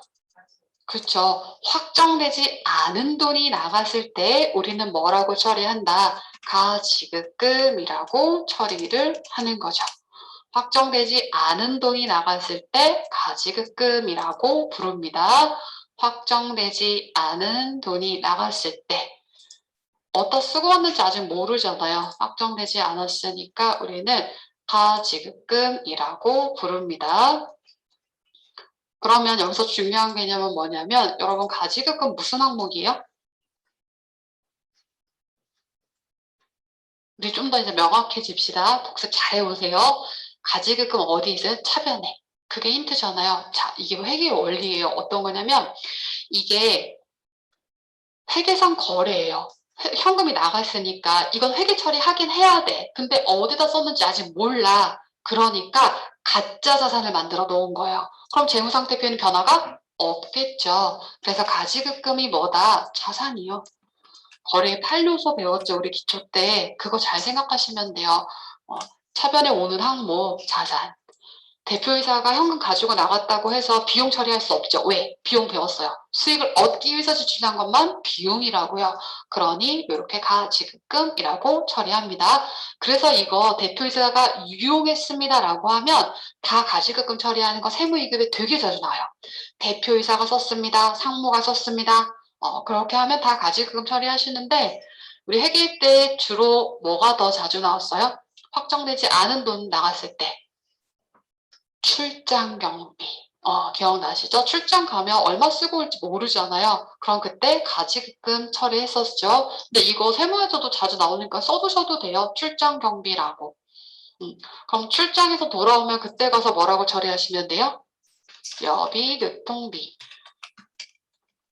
그렇죠. 확정되지 않은 돈이 나갔을 때 우리는 뭐라고 처리한다? 가지급금이라고 처리를 하는 거죠. 확정되지 않은 돈이 나갔을 때 가지급금이라고 부릅니다. 확정되지 않은 돈이 나갔을 때 어디다 쓰고 왔는지 아직 모르잖아요. 확정되지 않았으니까 우리는 가지급금이라고 부릅니다. 그러면 여기서 중요한 개념은 뭐냐면 여러분 가지급금 무슨 항목이에요? 우리 좀 더 이제 명확해집시다. 복습 잘 해보세요. 가지급금 어디 있어요? 차변에. 그게 힌트잖아요. 자, 이게 회계 원리예요. 어떤 거냐면 이게 회계상 거래예요. 현금이 나갔으니까 이건 회계 처리하긴 해야 돼. 근데 어디다 썼는지 아직 몰라. 그러니까 가짜 자산을 만들어 놓은 거예요. 그럼 재무상태표에는 변화가 없겠죠. 그래서 가지급금이 뭐다? 자산이요. 거래 판료소 배웠죠. 우리 기초 때. 그거 잘 생각하시면 돼요. 차변에 오는 항목 자산. 대표이사가 현금 가지고 나갔다고 해서 비용 처리할 수 없죠. 왜? 비용 배웠어요. 수익을 얻기 위해서 지출한 것만 비용이라고요. 그러니 이렇게 가지급금이라고 처리합니다. 그래서 이거 대표이사가 유용했습니다라고 하면 다 가지급금 처리하는 거 세무이급에 되게 자주 나와요. 대표이사가 썼습니다. 상무가 썼습니다. 그렇게 하면 다 가지급금 처리하시는데 우리 회계 때 주로 뭐가 더 자주 나왔어요? 확정되지 않은 돈 나갔을 때 출장 경비. 기억나시죠? 출장 가면 얼마 쓰고 올지 모르잖아요. 그럼 그때 가지급금 처리했었죠. 근데 이거 세무에서도 자주 나오니까 써두셔도 돼요. 출장 경비라고. 그럼 출장에서 돌아오면 그때 가서 뭐라고 처리하시면 돼요? 여비 교통비.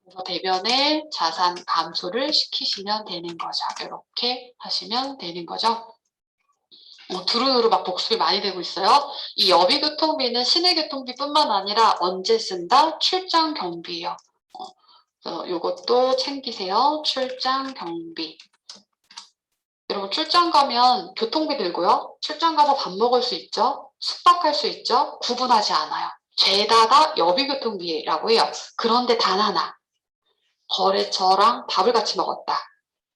그래서 대변에 자산 감소를 시키시면 되는 거죠. 이렇게 하시면 되는 거죠. 두루두루 막 복습이 많이 되고 있어요. 이 여비교통비는 시내교통비뿐만 아니라 언제 쓴다? 출장 경비예요. 요것도 챙기세요. 출장 경비. 여러분 출장 가면 교통비 들고요. 출장 가서 밥 먹을 수 있죠. 숙박할 수 있죠. 구분하지 않아요. 죄다 다 여비교통비라고 해요. 그런데 단 하나. 거래처랑 밥을 같이 먹었다.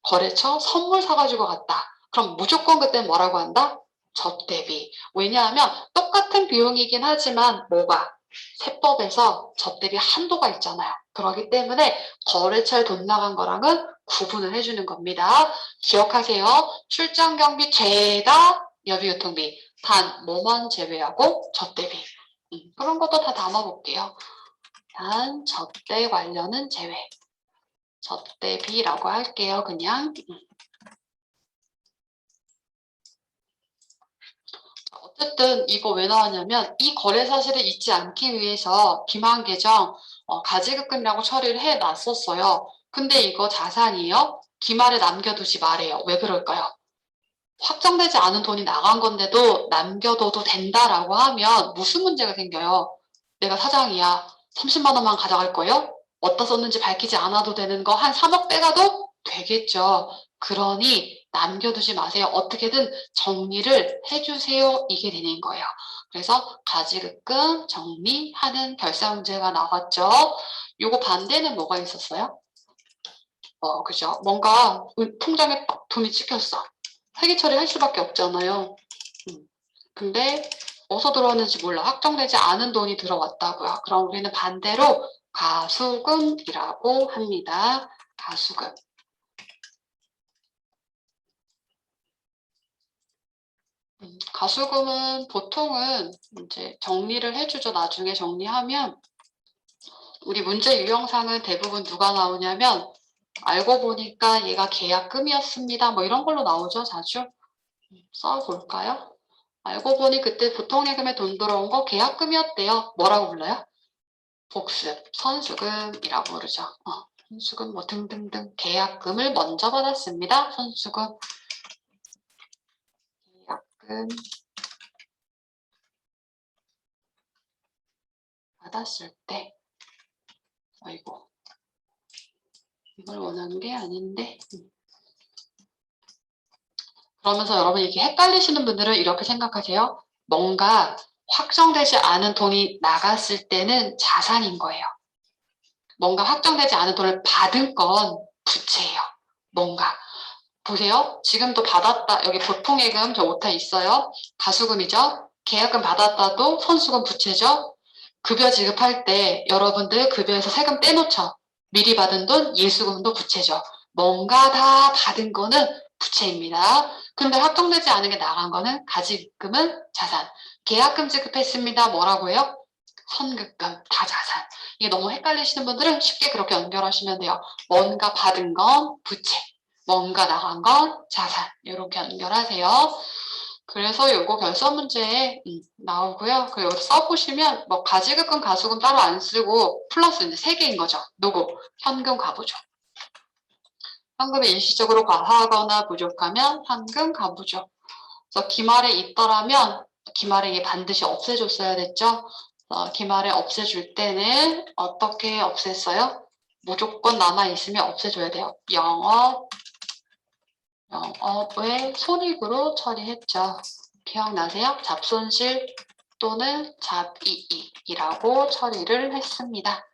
거래처 선물 사가지고 갔다. 그럼 무조건 그때 뭐라고 한다? 접대비. 왜냐하면 똑같은 비용이긴 하지만 뭐가? 세법에서 접대비 한도가 있잖아요. 그렇기 때문에 거래처에 돈 나간 거랑은 구분을 해주는 겁니다. 기억하세요. 출장 경비 죄다 여비교통비. 단 뭐만 제외하고 접대비. 그런 것도 다 담아볼게요. 단 접대 관련은 제외. 접대비라고 할게요. 그냥. 어쨌든 이거 왜 나왔냐면 이 거래 사실을 잊지 않기 위해서 기만 계정 가지급금이라고 처리를 해놨었어요. 근데 이거 자산이에요. 기말에 남겨두지 말아요. 왜 그럴까요? 확정되지 않은 돈이 나간 건데도 남겨둬도 된다라고 하면 무슨 문제가 생겨요? 내가 사장이야. 30만 원만 가져갈 거예요? 어디다 썼는지 밝히지 않아도 되는 거 한 3억 빼가도 되겠죠. 그러니 남겨두지 마세요. 어떻게든 정리를 해주세요. 이게 되는 거예요. 그래서 가지급금 정리하는 결산 문제가 나왔죠. 요거 반대는 뭐가 있었어요? 그죠. 뭔가 통장에 딱 돈이 찍혔어. 회계 처리할 수밖에 없잖아요. 근데 어디서 들어왔는지 몰라. 확정되지 않은 돈이 들어왔다고요. 그럼 우리는 반대로 가수금이라고 합니다. 가수금. 가수금은 보통은 이제 정리를 해주죠. 나중에 정리하면 우리 문제 유형상은 대부분 누가 나오냐면 알고 보니까 얘가 계약금이었습니다. 뭐 이런 걸로 나오죠. 자주. 써볼까요? 알고 보니 그때 보통 예금에 돈 들어온 거 계약금이었대요. 뭐라고 불러요? 복습, 선수금이라고 부르죠. 선수금 뭐 등등등 계약금을 먼저 받았습니다. 선수금, 계약금 받았을 때 아이고 이걸 원하는 게 아닌데 그러면서 여러분 이렇게 헷갈리시는 분들은 이렇게 생각하세요. 뭔가 확정되지 않은 돈이 나갔을 때는 자산인 거예요. 뭔가 확정되지 않은 돈을 받은 건 부채예요. 뭔가 보세요. 지금도 받았다. 여기 보통예금 저 오타 있어요. 가수금이죠. 계약금 받았다도 선수금 부채죠. 급여 지급할 때 여러분들 급여에서 세금 떼놓죠. 미리 받은 돈 예수금도 부채죠. 뭔가 다 받은 거는 부채입니다. 근데 확정되지 않은 게 나간 거는 가지급금은 자산. 계약금 지급했습니다. 뭐라고 해요? 선급금 다 자산. 이게 너무 헷갈리시는 분들은 쉽게 그렇게 연결하시면 돼요. 뭔가 받은 건 부채. 뭔가 나간 건 자산. 이렇게 연결하세요. 그래서 요거 결선 문제에 나오고요. 그리고 여기 써보시면 뭐 가지급금, 가수금 따로 안 쓰고 플러스 이제 3개인 거죠. 누구? 현금, 가부죠. 현금이 일시적으로 과하거나 부족하면 현금, 가부죠. 그래서 기말에 있더라면 기말에 이게 반드시 없애줬어야 됐죠. 기말에 없애줄 때는 어떻게 없앴어요? 무조건 남아있으면 없애줘야 돼요. 영업의 손익으로 처리했죠. 기억나세요? 잡손실 또는 잡이익이라고 처리를 했습니다.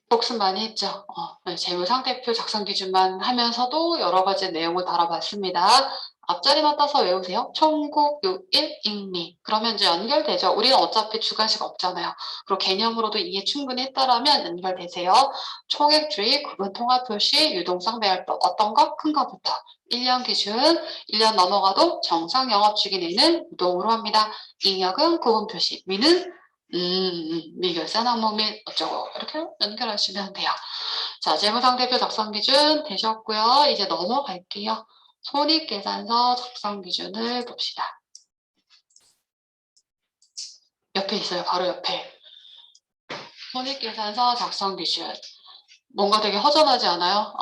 복습 많이 했죠. 재무상태표 작성 기준만 하면서도 여러 가지 내용을 다뤄봤습니다. 앞자리만 따서 외우세요. 총국, 요일, 익리. 그러면 이제 연결되죠. 우리는 어차피 주관식 없잖아요. 그리고 개념으로도 이해 충분히 했다라면 연결되세요. 총액주의, 구분 통합표시, 유동성 배열법. 어떤 거? 큰 거부터. 1년 기준, 1년 넘어가도 정상 영업주기 내는 유동으로 합니다. 잉여금, 구분 표시. 미는 미결산 항목 및 어쩌고 이렇게 연결하시면 돼요. 자, 재무상태표 작성 기준 되셨고요. 이제 넘어갈게요. 손익계산서 작성 기준을 봅시다. 옆에 있어요. 바로 옆에. 손익계산서 작성 기준. 뭔가 되게 허전하지 않아요?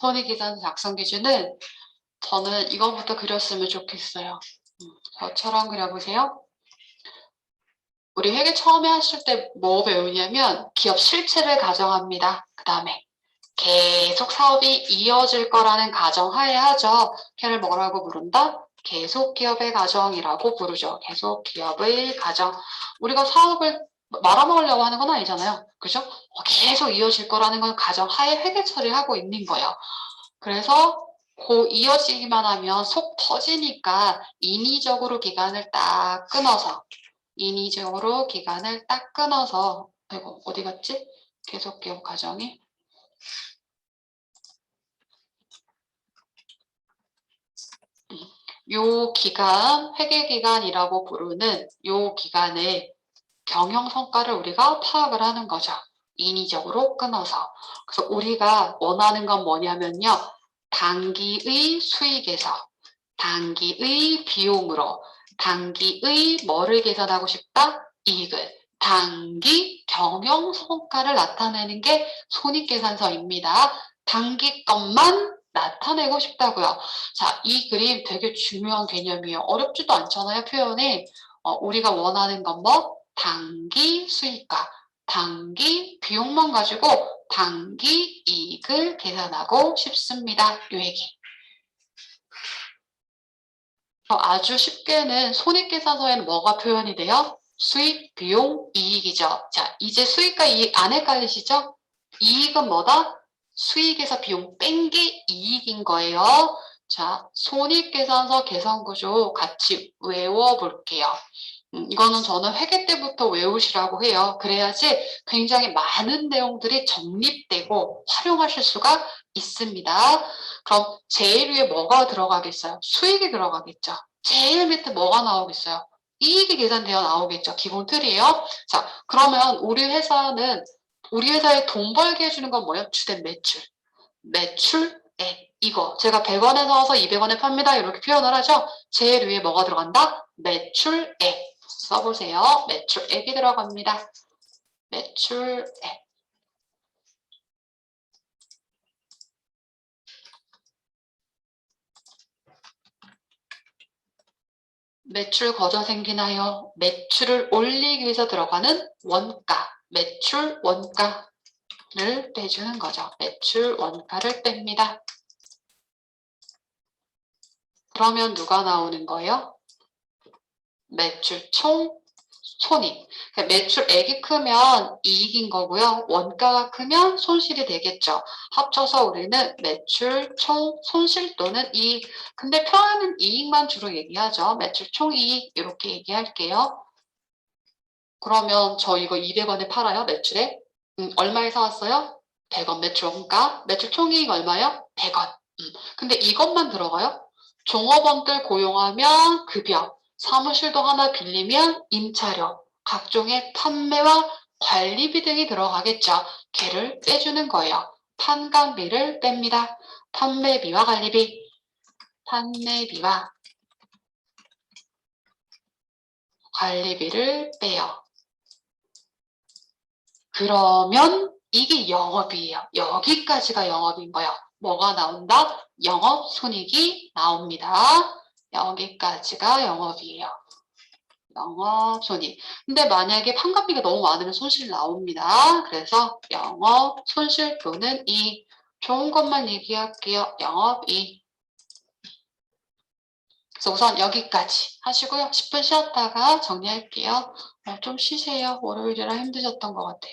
손익계산서 작성 기준은 저는 이거부터 그렸으면 좋겠어요. 저처럼 그려보세요. 우리 회계 처음에 하실 때 뭐 배우냐면 기업 실체를 가정합니다. 그 다음에 계속 사업이 이어질 거라는 가정하에 하죠. 걔를 뭐라고 부른다? 계속 기업의 가정이라고 부르죠. 계속 기업의 가정. 우리가 사업을 말아먹으려고 하는 건 아니잖아요. 그죠? 계속 이어질 거라는 건 가정하에 회계 처리하고 있는 거예요. 그래서 고 이어지기만 하면 속 터지니까 인위적으로 기간을 딱 끊어서 아이고 어디 갔지? 계속 기업 가정이 요 기간, 회계기간이라고 부르는 요 기간에 경영성과를 우리가 파악을 하는 거죠. 인위적으로 끊어서. 그래서 우리가 원하는 건 뭐냐면요. 단기의 수익에서 단기의 비용으로 단기의 뭐를 계산하고 싶다? 이익을. 단기 경영성과를 나타내는 게 손익계산서입니다. 단기 것만 나타내고 싶다고요. 자, 이 그림 되게 중요한 개념이에요. 어렵지도 않잖아요, 표현이. 우리가 원하는 건 뭐? 단기 수익과 단기 비용만 가지고 단기 이익을 계산하고 싶습니다. 요 얘기. 아주 쉽게는 손익계산서에는 뭐가 표현이 돼요? 수익, 비용, 이익이죠. 자, 이제 수익과 이익 안 헷갈리시죠? 이익은 뭐다? 수익에서 비용 뺀 게 이익인 거예요. 자, 손익계산서 계산구조 같이 외워볼게요. 이거는 저는 회계 때부터 외우시라고 해요. 그래야지 굉장히 많은 내용들이 정립되고 활용하실 수가 있습니다. 그럼 제일 위에 뭐가 들어가겠어요? 수익이 들어가겠죠. 제일 밑에 뭐가 나오겠어요? 이익이 계산되어 나오겠죠. 기본 틀이에요. 자, 그러면 우리 회사에 돈 벌게 해주는 건 뭐예요? 주된 매출. 매출액. 이거 제가 100원에 사서 200원에 팝니다. 이렇게 표현을 하죠. 제일 위에 뭐가 들어간다? 매출액. 써보세요. 매출액이 들어갑니다. 매출액. 매출 거저 생기나요? 매출을 올리기 위해서 들어가는 원가, 매출 원가를 빼주는 거죠. 매출 원가를 뺍니다. 그러면 누가 나오는 거예요? 매출 총 손익. 매출액이 크면 이익인 거고요. 원가가 크면 손실이 되겠죠. 합쳐서 우리는 매출 총 손실 또는 이익. 근데 표현은 이익만 주로 얘기하죠. 매출 총 이익 이렇게 얘기할게요. 그러면 저 이거 200원에 팔아요. 매출에. 얼마에 사왔어요? 100원 매출 원가. 매출 총이익 얼마요? 100원. 근데 이것만 들어가요? 종업원들 고용하면 급여. 사무실도 하나 빌리면 임차료, 각종의 판매와 관리비 등이 들어가겠죠. 걔를 빼주는 거예요. 판관비를 뺍니다. 판매비와 관리비, 판매비와 관리비를 빼요. 그러면 이게 영업이에요. 여기까지가 영업인 거예요. 뭐가 나온다? 영업손익이 나옵니다. 여기까지가 영업이에요. 영업손익. 근데 만약에 판관비가 너무 많으면 손실 나옵니다. 그래서 영업, 손실 또는 이익. 좋은 것만 얘기할게요. 영업이익. 그래서 우선 여기까지 하시고요. 10분 쉬었다가 정리할게요. 좀 쉬세요. 월요일이라 힘드셨던 것 같아요.